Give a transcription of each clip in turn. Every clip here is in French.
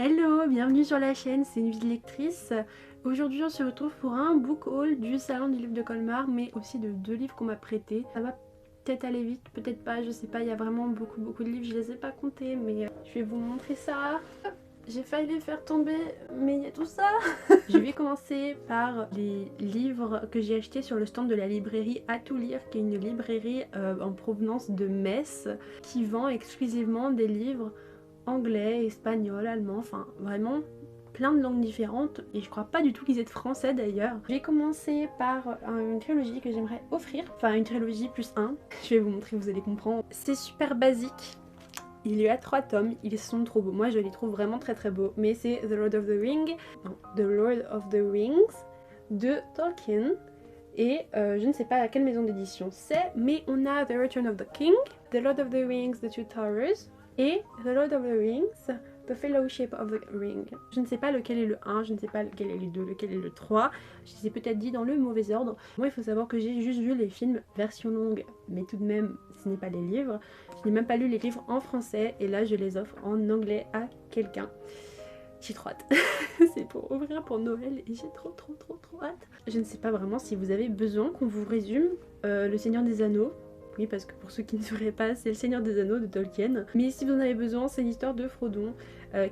Hello, bienvenue sur la chaîne, c'est une vie de lectrice. Aujourd'hui on se retrouve pour un book haul du salon du livre de Colmar, mais aussi de deux livres qu'on m'a prêtés. Ça va peut-être aller vite, peut-être pas, je sais pas, il y a vraiment beaucoup de livres, je les ai pas comptés, mais je vais vous montrer ça. J'ai failli les faire tomber, mais il y a tout ça. Je vais commencer par les livres que j'ai achetés sur le stand de la librairie À Tout Lire, qui est une librairie en provenance de Metz, qui vend exclusivement des livres anglais, espagnol, allemand, enfin vraiment plein de langues différentes, et je crois pas du tout qu'ils aient de français d'ailleurs. Je vais commencer par une trilogie que j'aimerais offrir, enfin une trilogie plus un. Je vais vous montrer, vous allez comprendre. C'est super basique. Il y a 3 tomes, ils sont trop beaux. Moi je les trouve vraiment très beaux. Mais c'est The Lord of the Rings de Tolkien. Et je ne sais pas à quelle maison d'édition c'est, mais on a The Return of the King, The Lord of the Rings, The Two Towers, et The Lord of the Rings, The Fellowship of the Ring. Je ne sais pas lequel est le 1, je ne sais pas lequel est le 2, lequel est le 3. Je les ai peut-être dit dans le mauvais ordre. Moi il faut savoir que j'ai juste vu les films version longue, mais tout de même ce n'est pas les livres. Je n'ai même pas lu les livres en français et là je les offre en anglais à quelqu'un. J'ai trop hâte. C'est pour ouvrir pour Noël et j'ai trop hâte. Je ne sais pas vraiment si vous avez besoin qu'on vous résume Le Seigneur des Anneaux. Oui, parce que pour ceux qui ne sauraient pas, c'est Le Seigneur des Anneaux de Tolkien. Mais si vous en avez besoin, c'est l'histoire de Frodon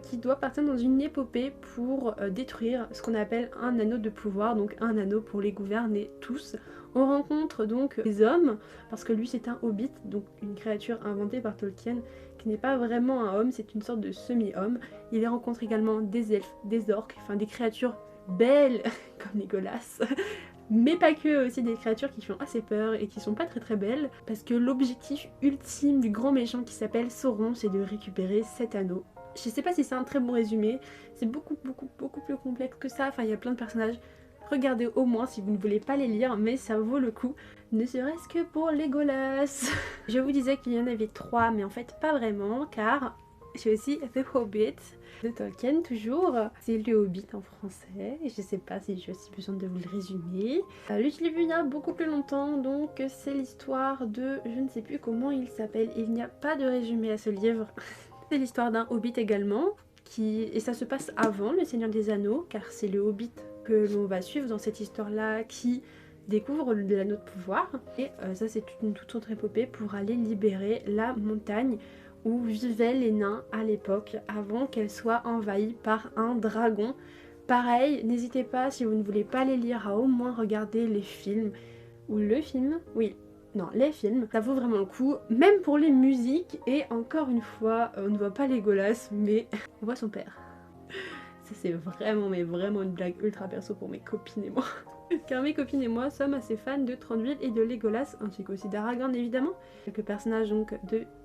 qui doit partir dans une épopée pour détruire ce qu'on appelle un anneau de pouvoir, donc un anneau pour les gouverner tous. On rencontre donc des hommes, parce que lui c'est un hobbit, donc une créature inventée par Tolkien, qui n'est pas vraiment un homme, c'est une sorte de semi-homme. Il y rencontre également des elfes, des orques, enfin des créatures belles comme Legolas. Mais pas que, aussi des créatures qui font assez peur et qui sont pas très belles, parce que l'objectif ultime du grand méchant qui s'appelle Sauron, c'est de récupérer cet anneau. Je sais pas si c'est un très bon résumé, c'est beaucoup plus complexe que ça, enfin il y a plein de personnages. Regardez au moins si vous ne voulez pas les lire, mais ça vaut le coup, ne serait-ce que pour Legolas. Je vous disais qu'il y en avait 3, mais en fait pas vraiment, car j'ai aussi The Hobbit de Tolkien toujours. C'est le Hobbit en français, et je sais pas si j'ai aussi besoin de vous le résumer. Lui je l'ai vu il y a beaucoup plus longtemps, donc c'est l'histoire de... je ne sais plus comment il s'appelle, il n'y a pas de résumé à ce livre. C'est l'histoire d'un Hobbit également, et ça se passe avant Le Seigneur des Anneaux, car c'est le Hobbit que l'on va suivre dans cette histoire-là qui découvre l'anneau de pouvoir. Et ça c'est une toute autre épopée pour aller libérer la montagne où vivaient les nains à l'époque, avant qu'elle soit envahie par un dragon. Pareil, n'hésitez pas, si vous ne voulez pas les lire, à au moins regarder les films. Ou le film, oui. Non, les films, ça vaut vraiment le coup, même pour les musiques. Et encore une fois, on ne voit pas Legolas, mais on voit son père. Ça c'est vraiment, mais vraiment une blague ultra perso pour mes copines et moi. Car mes copines et moi sommes assez fans de Thranduil et de Legolas, ainsi qu'aussi d'Aragorn évidemment. Quelques personnages donc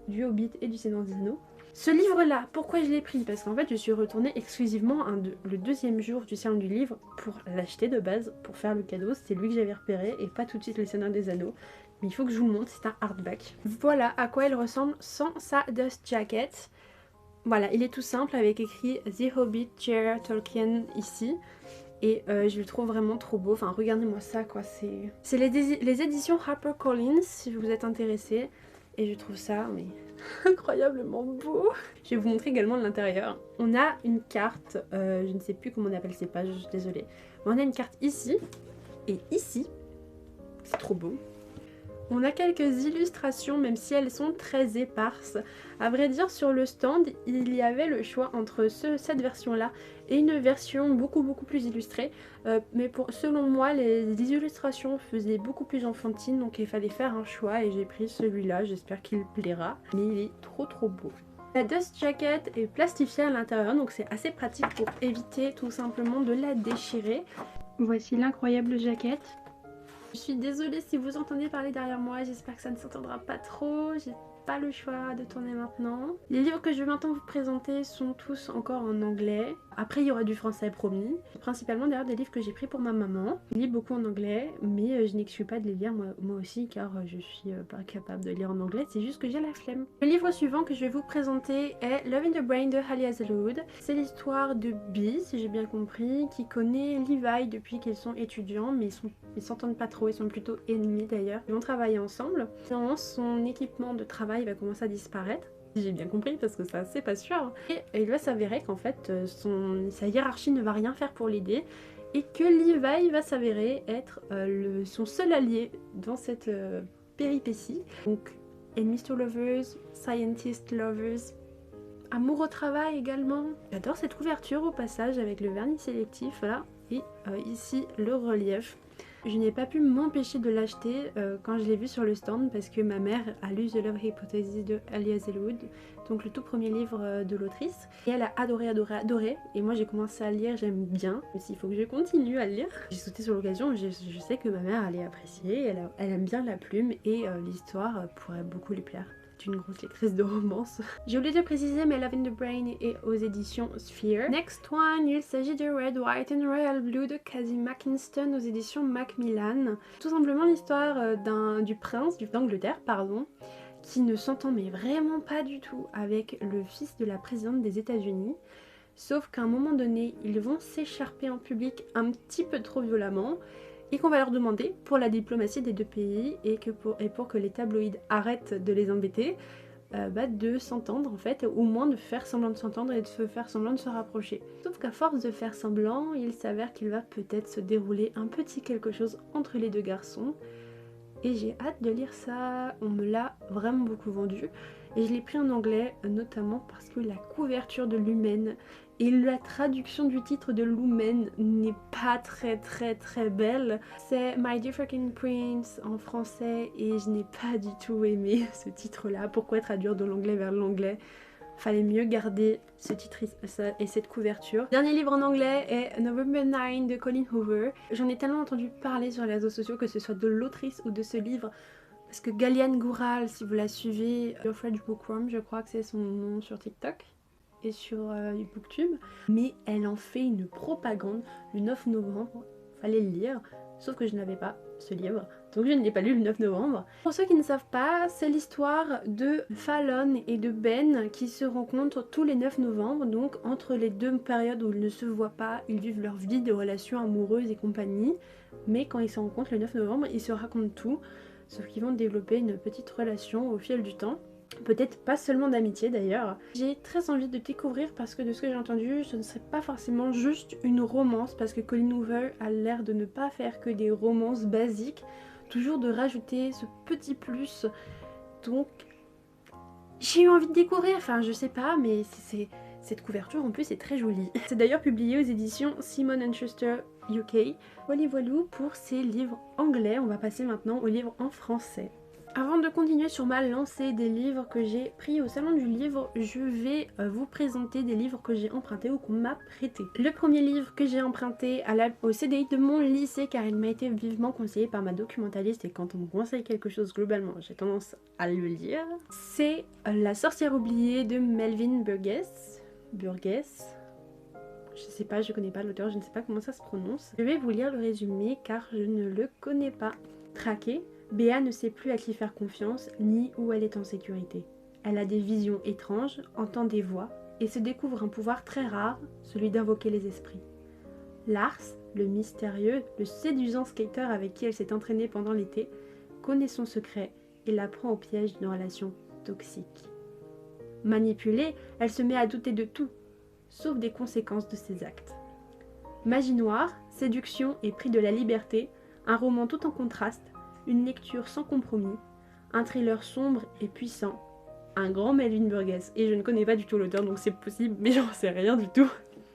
du Hobbit et du Seigneur des Anneaux. Ce livre-là, pourquoi je l'ai pris? Parce qu'en fait je suis retournée exclusivement le deuxième jour du salon du livre pour l'acheter de base, pour faire le cadeau. C'était lui que j'avais repéré et pas tout de suite le Seigneur des Anneaux. Mais il faut que je vous le montre, c'est un hardback. Voilà à quoi il ressemble sans sa dust jacket. Voilà, il est tout simple avec écrit The Hobbit Chair Tolkien ici. Et je le trouve vraiment trop beau, enfin regardez-moi ça quoi, c'est les éditions HarperCollins si vous êtes intéressés. Et je trouve ça mais incroyablement beau. Je vais vous montrer également l'intérieur. On a une carte, je ne sais plus comment on appelle ces pages, je suis désolée. Mais on a une carte ici et ici, c'est trop beau. On a quelques illustrations, même si elles sont très éparses. À vrai dire, sur le stand, il y avait le choix entre cette version-là et une version beaucoup plus illustrée. Mais selon moi, les illustrations faisaient beaucoup plus enfantine, donc il fallait faire un choix et j'ai pris celui-là. J'espère qu'il plaira, mais il est trop beau. La dust jacket est plastifiée à l'intérieur, donc c'est assez pratique pour éviter tout simplement de la déchirer. Voici l'incroyable jaquette. Je suis désolée si vous entendez parler derrière moi, j'espère que ça ne s'entendra pas trop, j'ai pas le choix de tourner maintenant. Les livres que je vais maintenant vous présenter sont tous encore en anglais. Après il y aura du français promis. Principalement d'ailleurs des livres que j'ai pris pour ma maman. Je lis beaucoup en anglais, mais je n'exclus pas de les lire moi aussi car je suis pas capable de lire en anglais, c'est juste que j'ai la flemme. Le livre suivant que je vais vous présenter est Love in the Brain de Hallie Hazelwood. C'est l'histoire de Bee, si j'ai bien compris, qui connaît Levi depuis qu'ils sont étudiants, mais ils s'entendent pas trop, ils sont plutôt ennemis d'ailleurs. Ils vont travailler ensemble. Dans son équipement de travail, travail va commencer à disparaître. J'ai bien compris parce que ça c'est pas sûr. Et il va s'avérer qu'en fait sa hiérarchie ne va rien faire pour l'aider et que Levi va s'avérer être son seul allié dans cette péripétie. Donc enemies to lovers, scientist lovers, amour au travail également. J'adore cette couverture au passage avec le vernis sélectif là et ici le relief. Je n'ai pas pu m'empêcher de l'acheter quand je l'ai vu sur le stand parce que ma mère a lu The Love Hypothesis de Alia Zellwood, donc le tout premier livre de l'autrice, et elle a adoré, adoré, adoré, et moi j'ai commencé à lire, j'aime bien, mais s'il faut que je continue à le lire. J'ai sauté sur l'occasion, je sais que ma mère allait apprécier, elle aime bien la plume et l'histoire pourrait beaucoup lui plaire. Une grosse lectrice de romance. J'ai oublié de préciser, mais Love in the Brain est aux éditions Sphere. Next one, il s'agit de Red, White and Royal Blue de Cassie Mackinston aux éditions Macmillan. Tout simplement l'histoire du prince d'Angleterre, pardon, qui ne s'entend mais vraiment pas du tout avec le fils de la présidente des États-Unis. Sauf qu'à un moment donné, ils vont s'écharper en public un petit peu trop violemment. Et qu'on va leur demander, pour la diplomatie des deux pays et pour que les tabloïds arrêtent de les embêter, de s'entendre en fait, ou au moins de faire semblant de s'entendre et de faire semblant de se rapprocher. Sauf qu'à force de faire semblant, il s'avère qu'il va peut-être se dérouler un petit quelque chose entre les deux garçons. Et j'ai hâte de lire ça, on me l'a vraiment beaucoup vendu. Et je l'ai pris en anglais, notamment parce que la couverture de Lumen et la traduction du titre de Lumen n'est pas très belle. C'est My Dear Fucking Prince en français et je n'ai pas du tout aimé ce titre-là. Pourquoi traduire de l'anglais vers l'anglais? Fallait mieux garder ce titre et cette couverture. Dernier livre en anglais est November 9 de Colleen Hoover. J'en ai tellement entendu parler sur les réseaux sociaux, que ce soit de l'autrice ou de ce livre, parce que Galiane Goural, si vous la suivez, Your French Bookworm, je crois que c'est son nom sur TikTok et sur Booktube, mais elle en fait une propagande le 9 novembre, fallait le lire, sauf que je n'avais pas ce livre, donc je ne l'ai pas lu le 9 novembre. Pour ceux qui ne savent pas, c'est l'histoire de Fallon et de Ben qui se rencontrent tous les 9 novembre, donc entre les deux périodes où ils ne se voient pas, ils vivent leur vie de relations amoureuses et compagnie, mais quand ils se rencontrent le 9 novembre, ils se racontent tout, sauf qu'ils vont développer une petite relation au fil du temps. Peut-être pas seulement d'amitié d'ailleurs. J'ai très envie de découvrir parce que de ce que j'ai entendu, ce ne serait pas forcément juste une romance, parce que Colleen Hoover a l'air de ne pas faire que des romances basiques, toujours de rajouter ce petit plus. Donc j'ai eu envie de découvrir, enfin je sais pas, mais cette couverture en plus est très jolie. C'est d'ailleurs publié aux éditions Simon & Schuster UK. Voilà pour ces livres anglais. On va passer maintenant aux livres en français. Avant de continuer sur ma lancée des livres que j'ai pris au salon du livre, je vais vous présenter des livres que j'ai empruntés ou qu'on m'a prêté. Le premier livre que j'ai emprunté au CDI de mon lycée, car il m'a été vivement conseillé par ma documentaliste, et quand on me conseille quelque chose globalement j'ai tendance à le lire, c'est La sorcière oubliée de Melvin Burgess. Je sais pas, je connais pas l'auteur, je ne sais pas comment ça se prononce. Je vais vous lire le résumé car je ne le connais pas. Traquée, Béa ne sait plus à qui faire confiance ni où elle est en sécurité. Elle a des visions étranges, entend des voix et se découvre un pouvoir très rare, celui d'invoquer les esprits. Lars, le mystérieux, le séduisant skater avec qui elle s'est entraînée pendant l'été, connaît son secret et la prend au piège d'une relation toxique. Manipulée, elle se met à douter de tout, sauf des conséquences de ses actes. Magie noire, séduction et prix de la liberté, un roman tout en contraste, une lecture sans compromis, un thriller sombre et puissant, un grand Melvin Burgess. Et je ne connais pas du tout l'auteur, donc c'est possible, mais j'en sais rien du tout.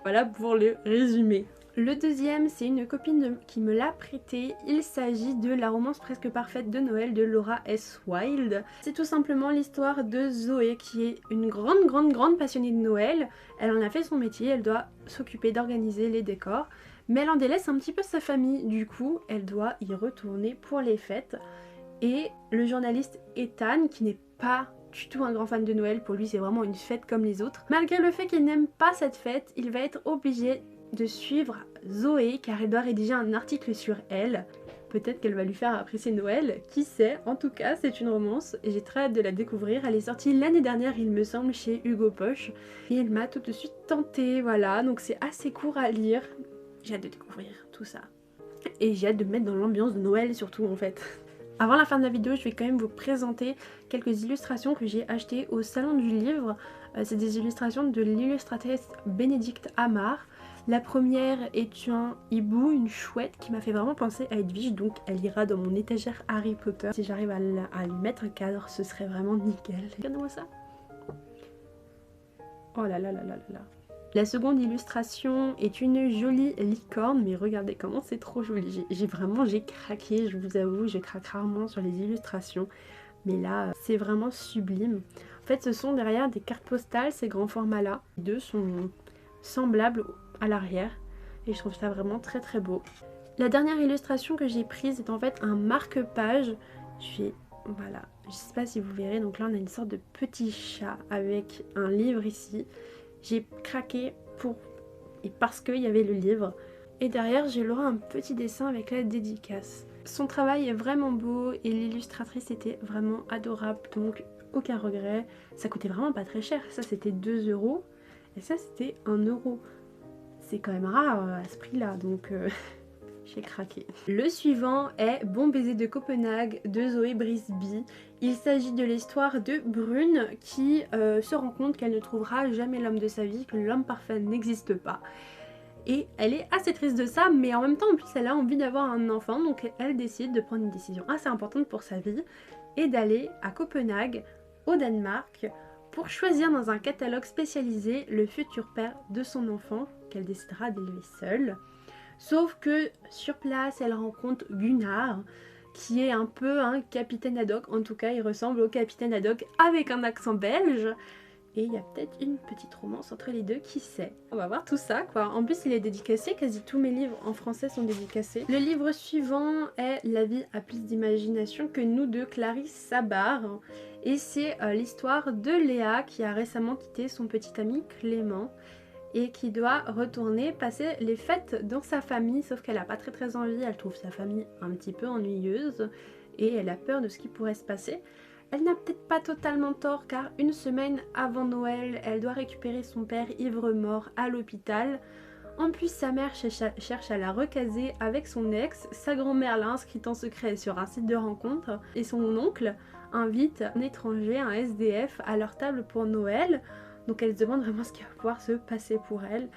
Voilà pour le résumé. Le deuxième, c'est une copine qui me l'a prêté. Il s'agit de La romance presque parfaite de Noël de Laura S. Wilde. C'est tout simplement l'histoire de Zoé, qui est une grande passionnée de Noël. Elle en a fait son métier, elle doit s'occuper d'organiser les décors. Mais elle en délaisse un petit peu sa famille, du coup elle doit y retourner pour les fêtes. Et le journaliste Ethan, qui n'est pas du tout un grand fan de Noël, pour lui c'est vraiment une fête comme les autres. Malgré le fait qu'il n'aime pas cette fête, il va être obligé de suivre Zoé car elle doit rédiger un article sur elle. Peut-être qu'elle va lui faire apprécier Noël, qui sait. En tout cas c'est une romance et j'ai très hâte de la découvrir. Elle est sortie l'année dernière il me semble chez Hugo Poche et elle m'a tout de suite tentée, voilà, donc c'est assez court à lire. J'ai hâte de découvrir tout ça. Et j'ai hâte de me mettre dans l'ambiance de Noël surtout en fait. Avant la fin de la vidéo, je vais quand même vous présenter quelques illustrations que j'ai achetées au salon du livre. C'est des illustrations de l'illustratrice Bénédicte Amar. La première est un hibou, une chouette qui m'a fait vraiment penser à Edwige, donc elle ira dans mon étagère Harry Potter. Si j'arrive à lui mettre un cadre, ce serait vraiment nickel. Regardez-moi ça. Oh là là là là là là. La seconde illustration est une jolie licorne, mais regardez comment c'est trop joli. J'ai craqué, je vous avoue, je craque rarement sur les illustrations. Mais là, c'est vraiment sublime. En fait, ce sont derrière des cartes postales, ces grands formats-là. Les deux sont semblables à l'arrière. Et je trouve ça vraiment très très beau. La dernière illustration que j'ai prise est en fait un marque-page. Voilà, je sais pas si vous verrez. Donc là, on a une sorte de petit chat avec un livre ici. J'ai craqué parce qu'il y avait le livre. Et derrière, j'ai Laura un petit dessin avec la dédicace. Son travail est vraiment beau et l'illustratrice était vraiment adorable, donc aucun regret. Ça coûtait vraiment pas très cher, ça c'était 2 € et ça c'était 1 €. C'est quand même rare à ce prix-là, donc j'ai craqué. Le suivant est Bon baiser de Copenhague de Zoé Brisby. Il s'agit de l'histoire de Brune qui se rend compte qu'elle ne trouvera jamais l'homme de sa vie, que l'homme parfait n'existe pas. Et elle est assez triste de ça, mais en même temps, en plus, elle a envie d'avoir un enfant, donc elle décide de prendre une décision assez importante pour sa vie et d'aller à Copenhague, au Danemark, pour choisir dans un catalogue spécialisé le futur père de son enfant, qu'elle décidera d'élever seule. Sauf que sur place, elle rencontre Gunnar, qui est un peu un capitaine Haddock, en tout cas, il ressemble au capitaine Haddock avec un accent belge. Et il y a peut-être une petite romance entre les deux, qui sait. On va voir tout ça quoi. En plus il est dédicacé, quasi tous mes livres en français sont dédicacés. Le livre suivant est La vie a plus d'imagination que nous de Clarisse Sabar. Et c'est l'histoire de Léa qui a récemment quitté son petit ami Clément et qui doit retourner passer les fêtes dans sa famille, sauf qu'elle n'a pas très envie, elle trouve sa famille un petit peu ennuyeuse et elle a peur de ce qui pourrait se passer. Elle n'a peut-être pas totalement tort car une semaine avant Noël, elle doit récupérer son père ivre-mort à l'hôpital. En plus, sa mère cherche à la recaser avec son ex, sa grand-mère l'a inscrite en secret sur un site de rencontre et son oncle invite un étranger, un SDF, à leur table pour Noël. Donc elle se demande vraiment ce qui va pouvoir se passer pour elle.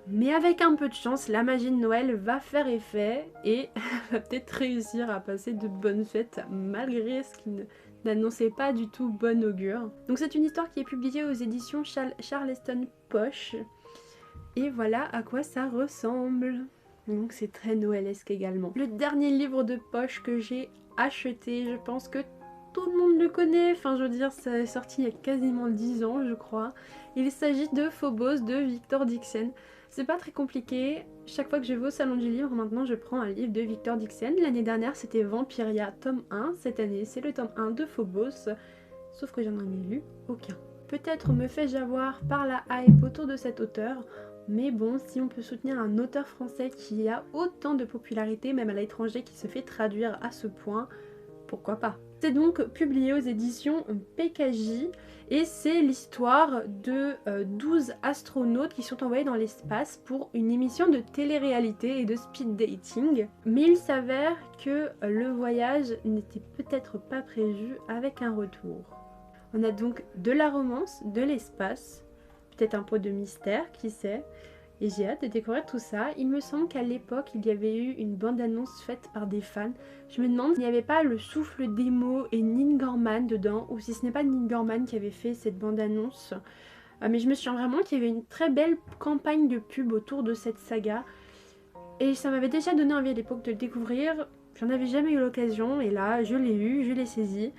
Mais avec un peu de chance, la magie de Noël va faire effet et va peut-être réussir à passer de bonnes fêtes malgré ce qui n'annonçait pas du tout bon augure. Donc c'est une histoire qui est publiée aux éditions Charleston Poche. Et voilà à quoi ça ressemble. Donc c'est très noëlesque également. Le dernier livre de poche que j'ai acheté, je pense que tout le monde le connaît. Enfin je veux dire, ça est sorti il y a quasiment 10 ans je crois. Il s'agit de Phobos de Victor Dixon. C'est pas très compliqué, chaque fois que je vais au salon du livre, maintenant je prends un livre de Victor Dixon. L'année dernière c'était Vampiria tome 1, cette année c'est le tome 1 de Phobos, sauf que j'en ai lu aucun. Peut-être me fais-je avoir par la hype autour de cet auteur, mais bon, si on peut soutenir un auteur français qui a autant de popularité, même à l'étranger, qui se fait traduire à ce point, pourquoi pas. C'est donc publié aux éditions PKJ et c'est l'histoire de 12 astronautes qui sont envoyés dans l'espace pour une émission de télé-réalité et de speed dating. Mais il s'avère que le voyage n'était peut-être pas prévu avec un retour. On a donc de la romance, de l'espace, peut-être un peu de mystère, qui sait. Et j'ai hâte de découvrir tout ça. Il me semble qu'à l'époque, il y avait eu une bande-annonce faite par des fans. Je me demande s'il n'y avait pas le souffle des mots et Neil Gaiman dedans, ou si ce n'est pas Neil Gaiman qui avait fait cette bande-annonce. Mais je me souviens vraiment qu'il y avait une très belle campagne de pub autour de cette saga. Et ça m'avait déjà donné envie à l'époque de le découvrir. J'en avais jamais eu l'occasion, et là, je l'ai eu, je l'ai saisi.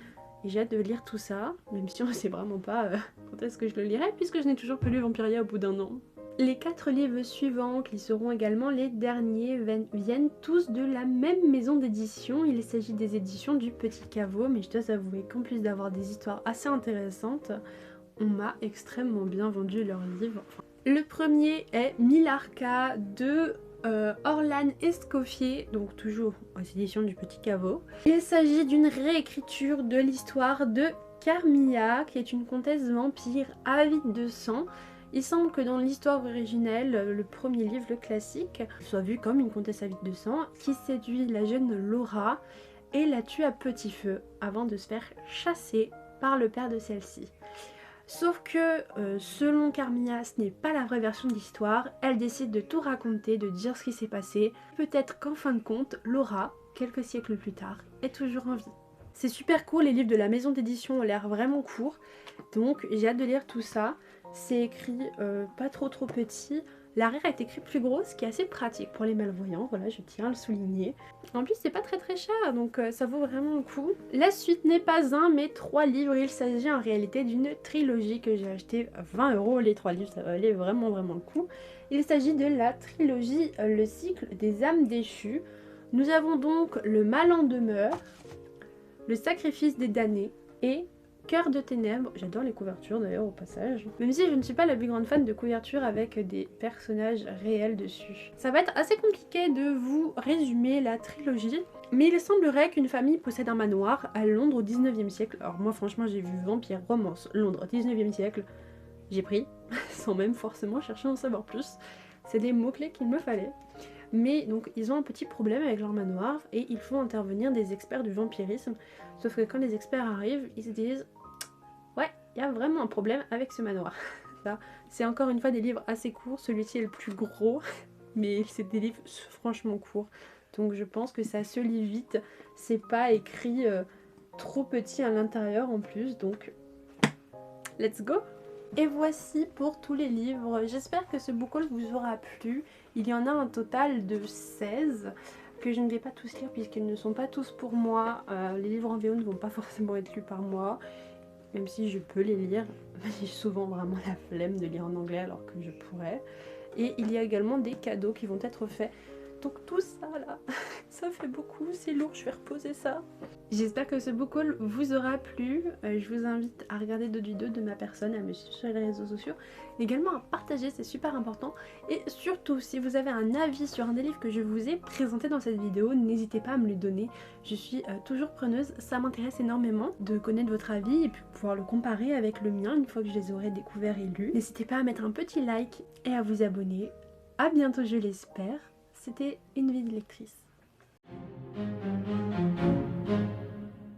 Et j'ai hâte de lire tout ça, même si on ne sait vraiment pas quand est-ce que je le lirai, puisque je n'ai toujours pas lu Vampiria au bout d'1 an. Les 4 livres suivants, qui seront également les derniers, viennent tous de la même maison d'édition. Il s'agit des éditions du Petit Caveau, mais je dois avouer qu'en plus d'avoir des histoires assez intéressantes, on m'a extrêmement bien vendu leurs livres. Le premier est Millarca de Orlan Escoffier, donc toujours aux éditions du Petit Caveau. Il s'agit d'une réécriture de l'histoire de Carmilla, qui est une comtesse vampire avide de sang. Il semble que dans l'histoire originelle, le premier livre, le classique, soit vu comme une comtesse avide de sang qui séduit la jeune Laura. et la tue à petit feu avant de se faire chasser par le père de celle-ci. Sauf que selon Carmilla, ce n'est pas la vraie version de l'histoire, elle décide de tout raconter, de dire ce qui s'est passé. Peut-être qu'en fin de compte, Laura, quelques siècles plus tard, est toujours en vie. C'est super court, les livres de la maison d'édition ont l'air vraiment courts, donc j'ai hâte de lire tout ça. C'est écrit pas trop petit. L'arrière est écrit plus gros, ce qui est assez pratique pour les malvoyants, voilà, je tiens à le souligner. En plus, c'est pas très cher, donc ça vaut vraiment le coup. La suite n'est pas un, mais 3 livres. Il s'agit en réalité d'une trilogie que j'ai acheté à 20 €. Les 3 livres, ça valait vraiment le coup. Il s'agit de la trilogie Le cycle des âmes déchues. Nous avons donc Le mal en demeure, Le sacrifice des damnés et Cœur de ténèbres. J'adore les couvertures d'ailleurs au passage. Même si je ne suis pas la plus grande fan de couvertures avec des personnages réels dessus. Ça va être assez compliqué de vous résumer la trilogie. Mais il semblerait qu'une famille possède un manoir à Londres au 19e siècle. Alors moi franchement j'ai vu Vampire Romance Londres 19e siècle. J'ai pris, sans même forcément chercher à en savoir plus. C'est des mots-clés qu'il me fallait. Mais donc ils ont un petit problème avec leur manoir et ils font intervenir des experts du vampirisme. Sauf que quand les experts arrivent, ils se disent ouais, il y a vraiment un problème avec ce manoir. Ça, c'est encore une fois des livres assez courts, celui-ci est le plus gros, mais c'est des livres franchement courts. Donc je pense que ça se lit vite, c'est pas écrit trop petit à l'intérieur en plus, donc let's go! Et voici pour tous les livres. J'espère que ce book haul vous aura plu. Il y en a un total de 16 que je ne vais pas tous lire puisqu'ils ne sont pas tous pour moi. Les livres en VO ne vont pas forcément être lus par moi. Même si je peux les lire, j'ai souvent vraiment la flemme de lire en anglais alors que je pourrais. Et il y a également des cadeaux qui vont être faits. Donc tout ça là, ça fait beaucoup, c'est lourd, je vais reposer ça. J'espère que ce book haul vous aura plu. Je vous invite à regarder d'autres vidéos de ma personne, à me suivre sur les réseaux sociaux. Également à partager, c'est super important. Et surtout, si vous avez un avis sur un des livres que je vous ai présenté dans cette vidéo, n'hésitez pas à me le donner. Je suis toujours preneuse, ça m'intéresse énormément de connaître votre avis et puis pouvoir le comparer avec le mien une fois que je les aurai découverts et lus. N'hésitez pas à mettre un petit like et à vous abonner. À bientôt, je l'espère. C'était une vie de lectrice.